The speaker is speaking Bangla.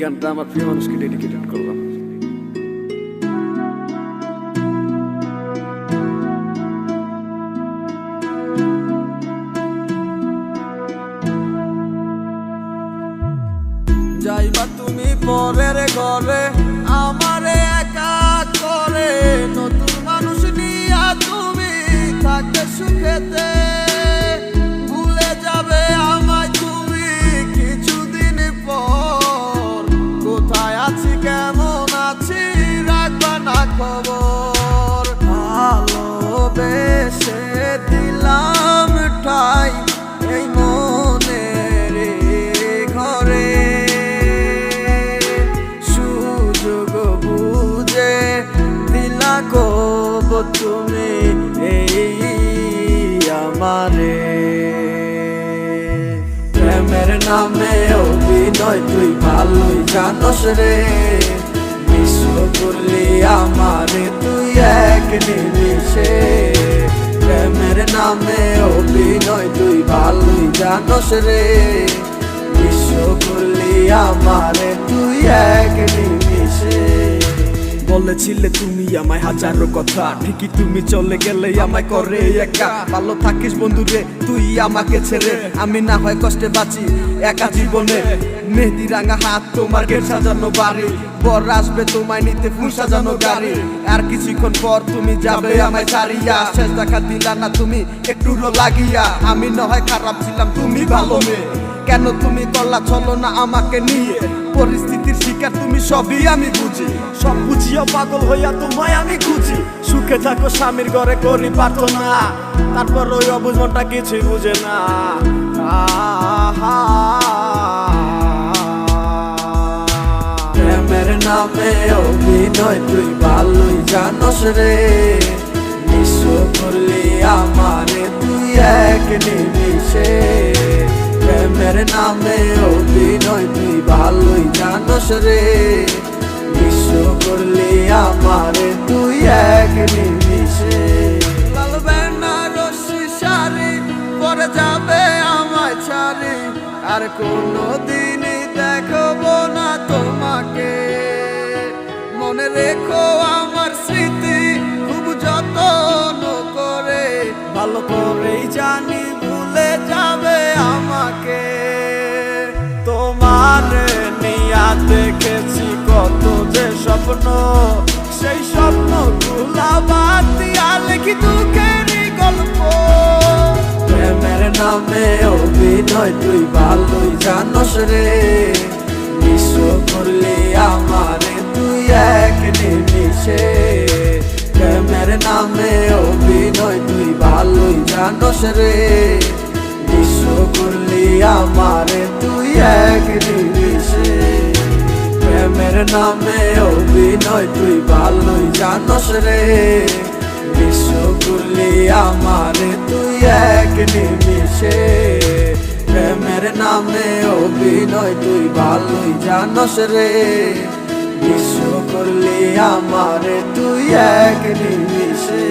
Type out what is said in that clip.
গানটা আমার প্রিয় মানুষকে ডেডিকেটেড করলাম। যাইবা তুমি পরের ঘরে আমারে একা করে, নতুন মানুষ নিয়া তুমি থাকতে সুখেতে, ভুলে যাবে আমায় তুমি কিছুদিন পর। কোথায় আছি কেমন আছি রাখবা না খবর, ভালোবেসে দিলাম ঠাই এই মনের ঘরে, সুযোগ বুঝে দিলা কব তুমি এই আমারে। প্রেমের নামে অভিনয় তুই ভালোই জানস রে, বিশ্ব করলি আমারে তুই এক নিমিষে। প্রেমের নামে অভিনয় তুই ভালোই জানস রে, বিশ্ব করলি আমারে তুই এক নিমিষে। বলেছিলে তুমি আমায় হাজারো কথা, ঠিকই তুমি চলে গেলে আমায় করে একা। ভালো থাকিস বন্ধুরে তুই আমাকে ছেড়ে, আমি না হয় কষ্টে বাঁচি একা জীবনে। মেহেদি রাঙা হাত তোমার গেট সাজানো বাড়ি, বর আসবে তোমায় নিতে ফুল সাজানো গাড়ি। আর কিছুক্ষণ পর তুমি যাবে আমায় ছাড়িয়া, শেষ দেখা দিলা না তুমি একটু লাগিয়া। আমি না হয় খারাপ ছিলাম তুমি ভালো মেয়ে, কেন তুমি করলা চলো না আমাকে নিয়ে। পরিস্থিতির শিকার তুমি সবই আমি বুঝি, সব বুঝিও পাগল হইয়া তোমায় আমি খুঁজি। সুখে থাকো স্বামীর ঘরে করি প্রার্থনা, তারপর ওই অবুঝ মনটা কিছুই বুঝে না। প্রেমের নামে অভিনয় তুই ভালোই জানস রে, বিশ্ব করলি আমারে তুই এক নিমিষে। প্রেমের নামে অভিনয় তুই ভালোই জানস রে, বিশ্ব করলি আমারে তুই এক নিমিষে। লাল বেনারসি শাড়ি পরে যাবে আমায় ছাড়ি, আর কোনো দিনই দেখবো না তোমাকে। মনে রেখো আমার স্মৃতি খুব যত্ন করে, ভালো করেই জানি ভুলে যাবে আমাকে। তোমার নিয়া দেখেছি কত যে স্বপ্ন, সেই স্বপ্ন গুলা বাদ দিয়া লিখি দুঃখেরই গল্প। প্রেমের নামে অভিনয় তুই ভালোই জানস রে, বিশ্ব করলি আমারে তুই এক নিমিষে। প্রেমের নামে অভিনয় তুই ভালোই জানস রে, বিশ্ব করলি আমারে তুই এক নিমিষে। প্রেমের নামে অভিনয় তুই ভালোই জানস রে, বিশ্ব করলি আমারে তুই এক নিমিষে। প্রেমের নামে অভিনয় তুই ভালোই জানস রে, বিশ্ব করলি আমারে তুই এক নিমিষে।